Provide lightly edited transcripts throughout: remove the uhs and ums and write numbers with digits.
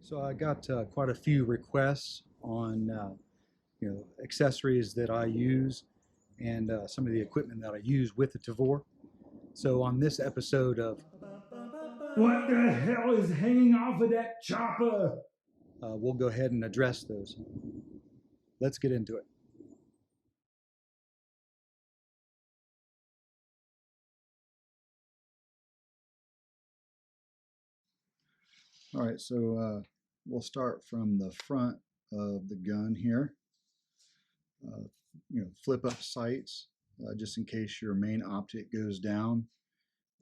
So I got quite a few requests on accessories that I use and some of the equipment that I use with the Tavor. So on this episode of What the hell is hanging off of that chopper? we'll go ahead and address those. Let's get into it. All right, so we'll start from the front of the gun here. Flip up sights just in case your main optic goes down.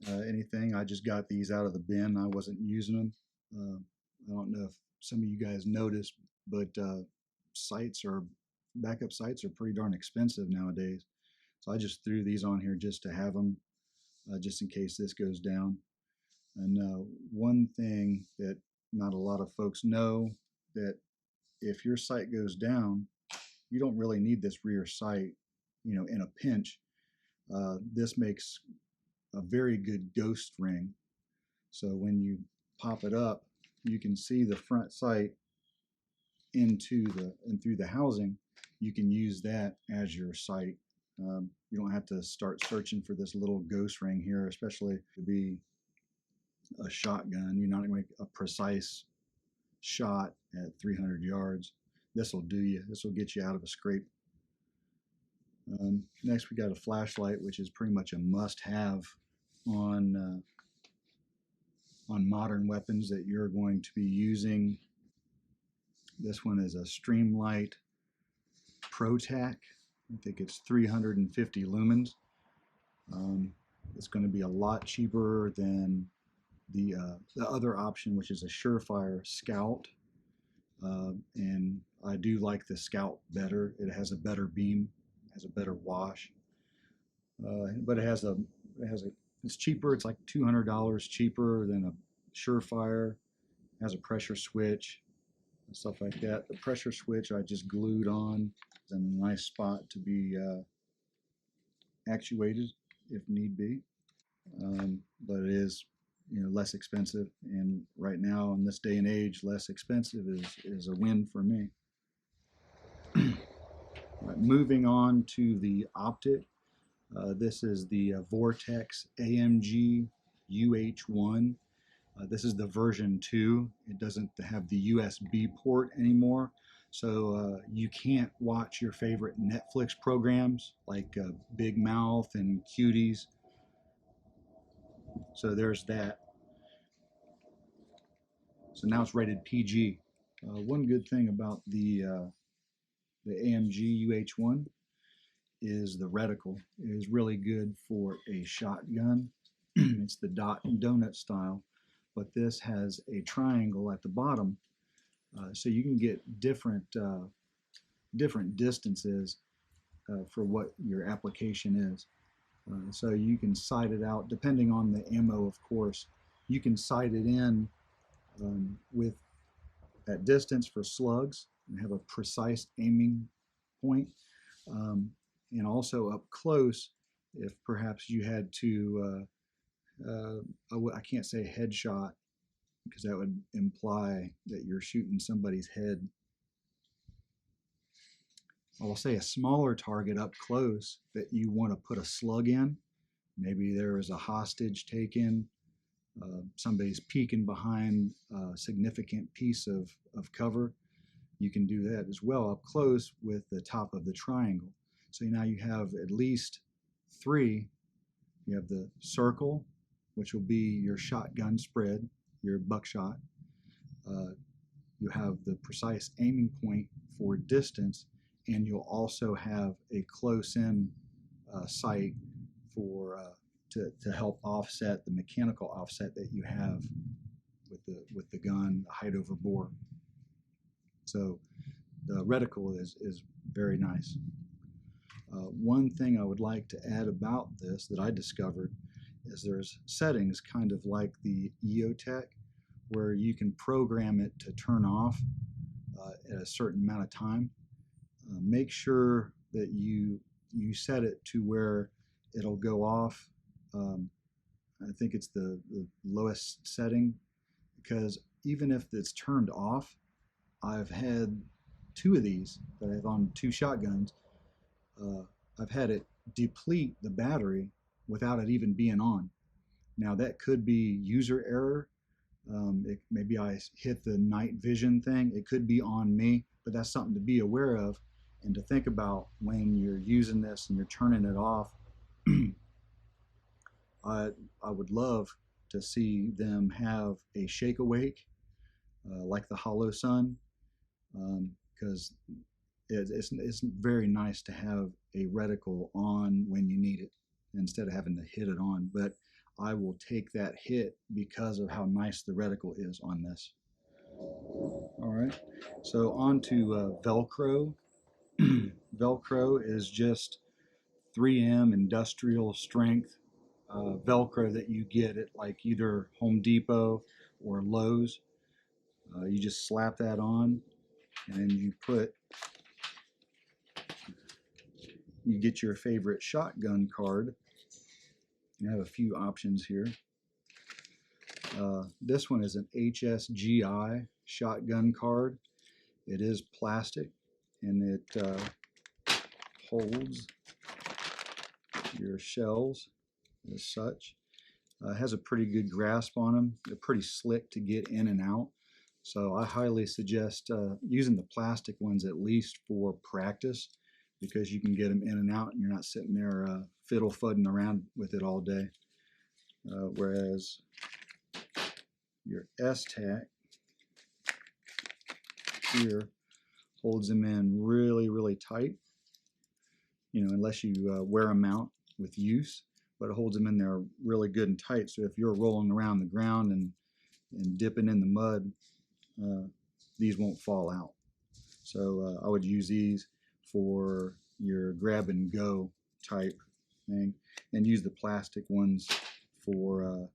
Anything. I just got these out of the bin. I wasn't using them. I don't know if some of you guys noticed, but backup sights are pretty darn expensive nowadays. So I just threw these on here just to have them, just in case this goes down. And one thing that not a lot of folks know, that if your sight goes down, you don't really need this rear sight, in a pinch. This makes a very good ghost ring. So when you pop it up, you can see the front sight through the housing. You can use that as your sight. You don't have to start searching for this little ghost ring here, especially to be a shotgun. You're not going to make a precise shot at 300 yards. This will do you. This will get you out of a scrape. Next, we got a flashlight, which is pretty much a must-have on modern weapons that you're going to be using. This one is a Streamlight ProTac. I think it's 350 lumens. It's going to be a lot cheaper than the other option, which is a Surefire Scout. And I do like the Scout better. It has a better beam, has a better wash, but it's cheaper. It's like $200 cheaper than a Surefire. It has a pressure switch and stuff like that. The pressure switch I just glued on. It's in a nice spot to be actuated if need be, but it is less expensive, and right now in this day and age, less expensive is a win for me. Right, moving on to the optic. This is the Vortex AMG UH-1. This is the version 2. It doesn't have the USB port anymore, so you can't watch your favorite Netflix programs like Big Mouth and Cuties. So there's that. So now it's rated PG. One good thing about the AMG UH-1 is the reticle. It is really good for a shotgun. It's the dot and donut style, but this has a triangle at the bottom, so you can get different distances for what your application is. So you can sight it out depending on the ammo, of course. You can sight it in with that distance for slugs and have a precise aiming point, and also up close if perhaps you had to I can't say headshot because that would imply that you're shooting somebody's head. I will say a smaller target up close that you want to put a slug in. Maybe there is a hostage taken, somebody's peeking behind a significant piece of cover. You can do that as well up close with the top of the triangle. So now you have at least 3. You have the circle, which will be your shotgun spread, your buckshot. You have the precise aiming point for distance, and you'll also have a close-in sight for to help offset the mechanical offset that you have with the gun, the height over bore. So the reticle is very nice. One thing I would like to add about this that I discovered is there's settings kind of like the EOTech where you can program it to turn off at a certain amount of time. Make sure that you set it to where it'll go off. I think it's the lowest setting, because even if it's turned off, I've had two of these that I've on two shotguns. Uh, I've had it deplete the battery without it even being on. Now that could be user error. Maybe I hit the night vision thing. It could be on me, but that's something to be aware of and to think about when you're using this and you're turning it off. I would love to see them have a shake awake like the Hollow Sun, because it's very nice to have a reticle on when you need it instead of having to hit it on. But I will take that hit because of how nice the reticle is on this. All right, so on to Velcro. Velcro is just 3M industrial strength Velcro that you get at like either Home Depot or Lowe's. You just slap that on and you get your favorite shotgun card. You have a few options here. This one is an HSGI shotgun card. It is plastic and it holds your shells as such. Has a pretty good grasp on them. They're pretty slick to get in and out. So I highly suggest using the plastic ones at least for practice, because you can get them in and out and you're not sitting there fiddle-fudding around with it all day. Whereas your S-Tac here holds them in really, really tight, unless you wear them out with use, but it holds them in there really good and tight. So if you're rolling around the ground and dipping in the mud, these won't fall out. So I would use these for your grab and go type thing, and use the plastic ones for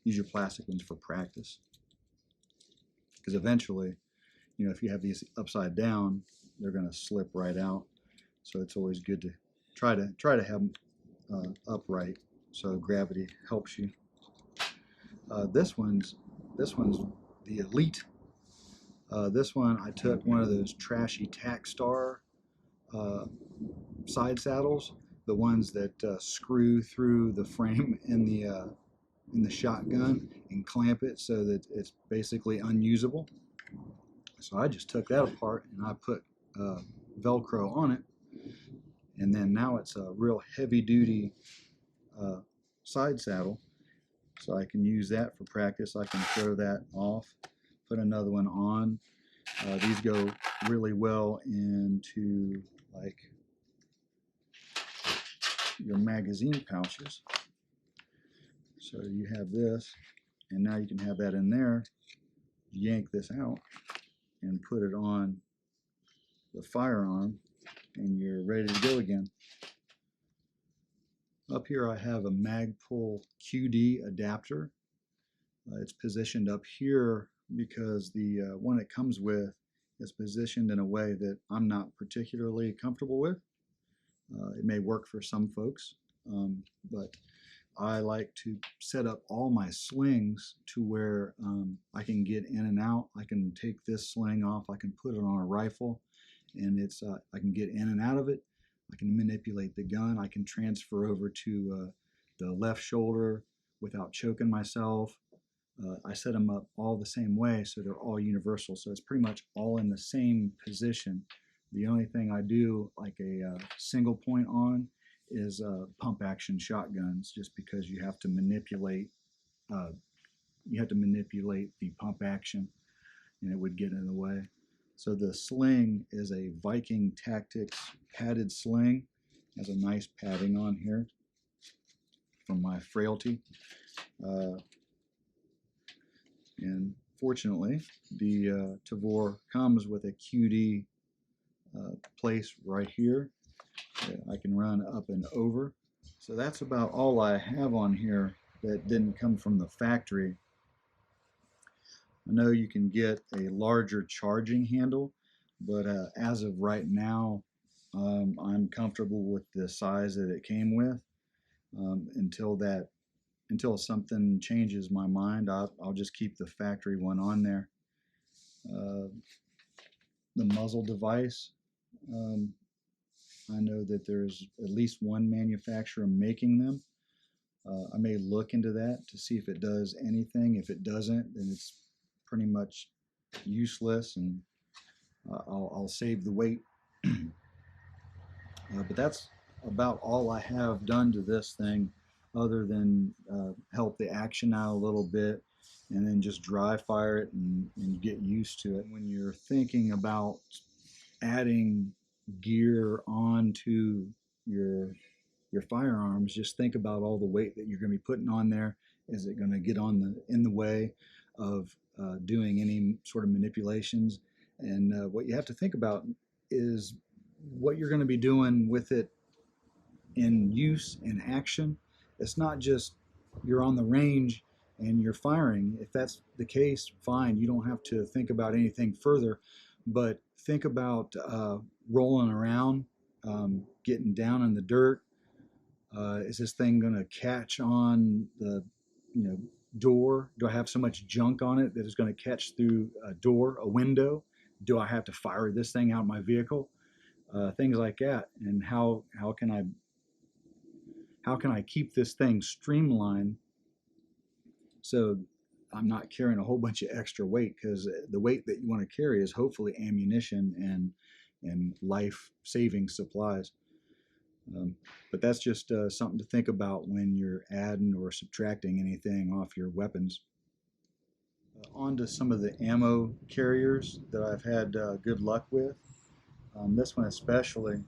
use your plastic ones for practice, because eventually, if you have these upside down, they're going to slip right out. So it's always good to try to have them upright, so gravity helps you. This one's the Elite. This one, I took one of those trashy Tac Star side saddles, the ones that screw through the frame in the shotgun and clamp it so that it's basically unusable. So I just took that apart and I put Velcro on it, and then now it's a real heavy-duty side saddle. So I can use that for practice. I can throw that off, put another one on. These go really well into like your magazine pouches. So you have this, and now you can have that in there. Yank this out and put it on the firearm, and you're ready to go again. Up here I have a Magpul QD adapter. It's positioned up here because the one it comes with is positioned in a way that I'm not particularly comfortable with. It may work for some folks, but I like to set up all my slings to where I can get in and out. I can take this sling off, I can put it on a rifle, and I can get in and out of it. I can manipulate the gun. I can transfer over to the left shoulder without choking myself. I set them up all the same way, so they're all universal. So it's pretty much all in the same position. The only thing I do like a single point on is pump action shotguns, just because you have to manipulate the pump action, and it would get in the way. So the sling is a Viking Tactics padded sling. Has a nice padding on here from my frailty. And fortunately, the Tavor comes with a QD place right here that I can run up and over. So that's about all I have on here that didn't come from the factory. I know you can get a larger charging handle, but as of right now, I'm comfortable with the size that it came with until that until something changes my mind, I'll just keep the factory one on there. The muzzle device, I know that there's at least one manufacturer making them. I may look into that to see if it does anything. If it doesn't, then it's pretty much useless, and I'll save the weight. But that's about all I have done to this thing, other than help the action out a little bit, and then just dry fire it and get used to it. When you're thinking about adding gear onto your firearms, just think about all the weight that you're going to be putting on there. Is it going to get in the way of doing any sort of manipulations? And what you have to think about is what you're going to be doing with it in use and action. It's not just you're on the range and you're firing. If that's the case, fine, you don't have to think about anything further, but think about rolling around, getting down in the dirt. Is this thing going to catch on the door? Do I have so much junk on it that it's going to catch through a door, a window? Do I have to fire this thing out of my vehicle? Things like that. And how can I keep this thing streamlined so I'm not carrying a whole bunch of extra weight? Because the weight that you want to carry is hopefully ammunition and life-saving supplies. But that's just something to think about when you're adding or subtracting anything off your weapons. On to some of the ammo carriers that I've had good luck with. This one especially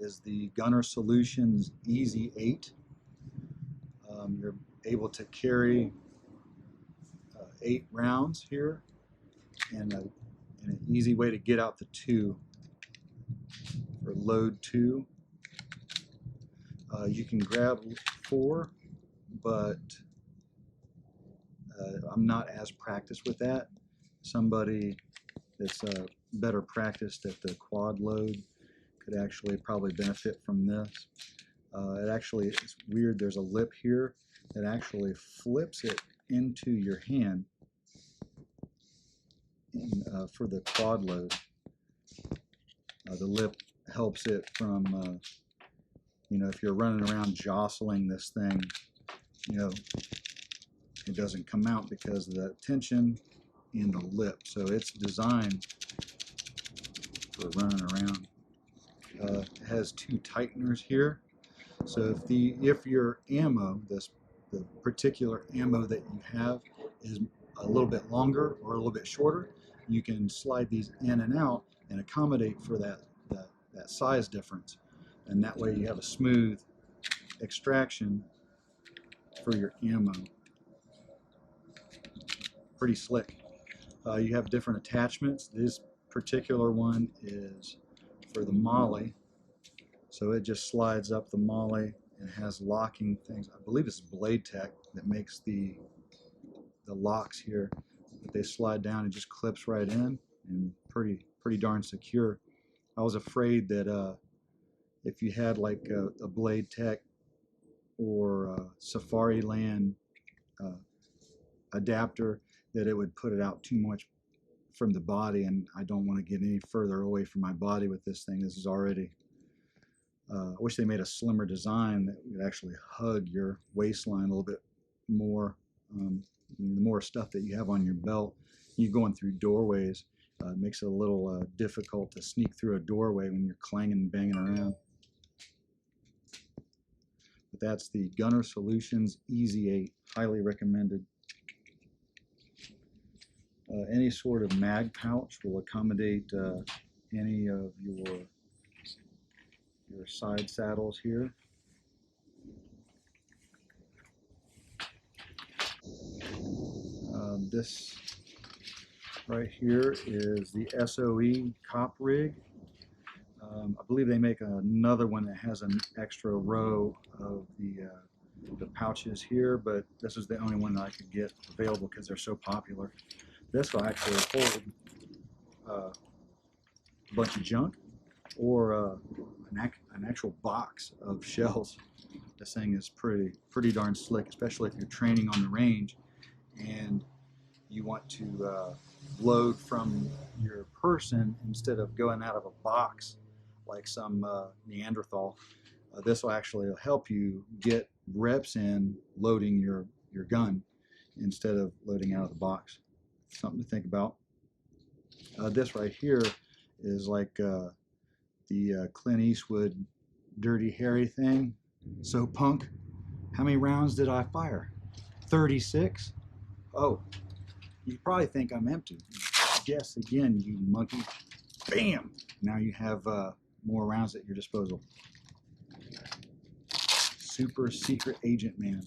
is the Gunner Solutions Easy 8. You're able to carry 8 rounds here, and an easy way to get out the 2 for load 2. You can grab 4, but I'm not as practiced with that. Somebody that's better practiced at the quad load could actually probably benefit from this. It's weird, there's a lip here that actually flips it into your hand for the quad load. The lip helps it from, if you're running around jostling this thing, it doesn't come out because of the tension in the lip. So it's designed for running around. It has 2 tighteners here. So if your ammo, the particular ammo that you have, is a little bit longer or a little bit shorter, you can slide these in and out and accommodate for that size difference. And that way you have a smooth extraction for your ammo. Pretty slick. You have different attachments. This particular one is for the molly. So it just slides up the molly and has locking things. I believe it's Blade Tech that makes the locks here. But they slide down and just clips right in, and pretty darn secure. I was afraid that if you had like a Blade Tech or Safari Land adapter, that it would put it out too much from the body, and I don't want to get any further away from my body with this thing. This is already I wish they made a slimmer design that would actually hug your waistline a little bit more. The more stuff that you have on your belt, you're going through doorways, makes it a little difficult to sneak through a doorway when you're clanging and banging around. But that's the Gunner Solutions Easy 8, highly recommended. Any sort of mag pouch will accommodate any of your side saddles here. This right here is the SOE cop rig. I believe they make another one that has an extra row of the pouches here, but this is the only one that I could get available because they're so popular. This will actually hold a bunch of junk, or an actual box of shells. This thing is pretty darn slick, especially if you're training on the range and you want to load from your person instead of going out of a box like some Neanderthal. This will actually help you get reps in loading your gun instead of loading out of the box. Something to think about. This right here is like the Clint Eastwood Dirty Harry thing. So punk, how many rounds did I fire? 36? Oh, you probably think I'm empty. Guess again, you monkey. Bam! Now you have more rounds at your disposal. Super secret agent man.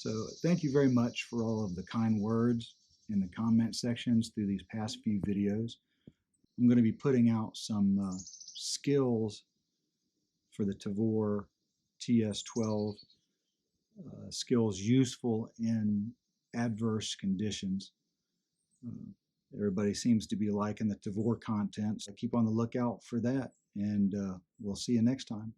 So thank you very much for all of the kind words in the comment sections through these past few videos. I'm going to be putting out some skills for the Tavor TS12, skills useful in adverse conditions. Everybody seems to be liking the Tavor content, so keep on the lookout for that, and we'll see you next time.